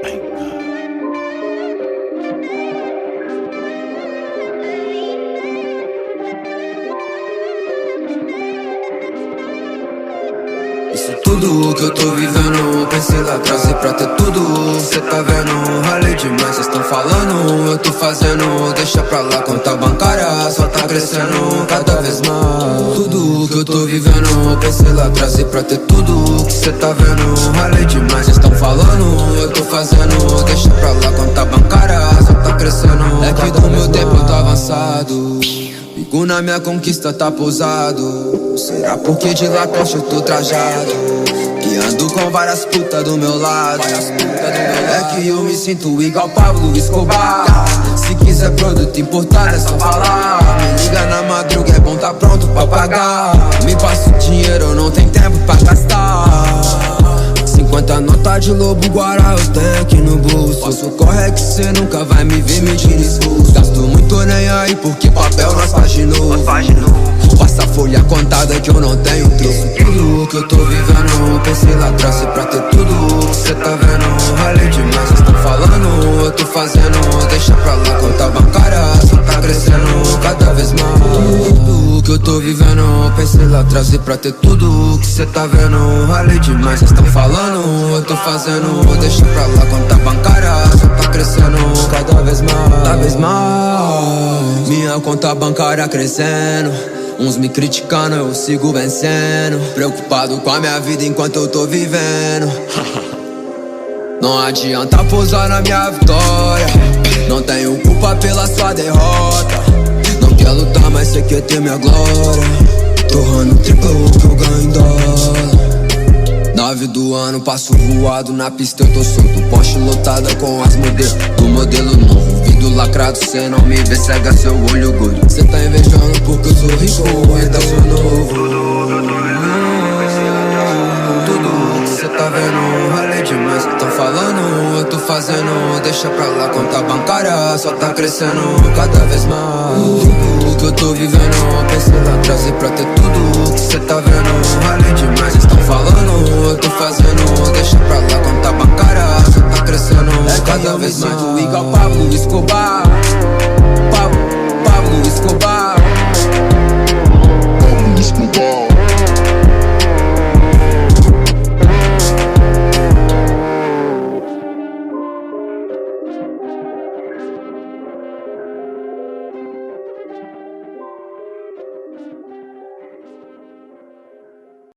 Isso tudo que eu tô vivendo, pensei lá atrás e pra ter tudo. Cê tá vendo, ralei demais, cês tão falando, eu tô fazendo. Deixa pra lá, conta bancária só tá crescendo cada vez mais. Tudo que eu tô vivendo, pensei lá atrás e pra ter tudo. Que cê tá vendo, ralei demais, cês tão falando, eu tô fazendo. Deixa pra lá, conta bancária só tá crescendo. É que do meu tempo eu tô avançado, bico na minha conquista tá pousado. Será porque de Lacoste eu tô trajado, que ando com várias putas do meu lado. É que eu me sinto igual Pablo Escobar. Se quiser produto importado é só falar. Me liga na madruga, é bom tá pronto pra pagar. Me passa o dinheiro, eu não tenho tempo pra gastar. 50 nota de lobo guará eu tenho aqui no bolso. Posso correr que cê nunca vai me ver medindo esforço. Gasto muito nem aí porque papel nós faz de novo. Passa a folha contada que eu não tenho troco. Tudo que eu tô vivendo, pensei lá atrás e pra ter tudo. Cê tá vendo, ralei demais, cês tão falando, eu tô fazendo. Deixa pra lá, conta bancária só tá crescendo cada vez mais. Tudo que eu tô vivendo, pensei lá atrás e pra ter tudo. Que cê tá vendo, ralei demais, cês tão falando, eu tô fazendo. Deixa pra lá, conta bancária só tá crescendo cada vez mais, cada vez mais. Minha conta bancária crescendo, uns me criticando, eu sigo vencendo. Preocupado com a minha vida enquanto eu tô vivendo. Não adianta pousar na minha vitória, não tenho culpa pela sua derrota. Não quer lutar, mas cê quer ter minha glória. Torrando triplo o que eu ganho em dólar. 9 do ano, passo voado na pista, eu tô solto. Porsche lotada com as modelos do modelo novo. Vidro lacrado, cê não me vê, cega seu olho gordo. Cê tá invejando porque eu sou rico, então sou novo. Tudo que cê tá vendo, ralei demais, tão falando, eu tô fazendo. Deixa pra lá, conta bancária só tá crescendo cada vez mais. Tudo que eu tô vivendo, pensei lá atrás e pra ter tudo. Que cê tá vendo, ralei demais, estão falando, eu tô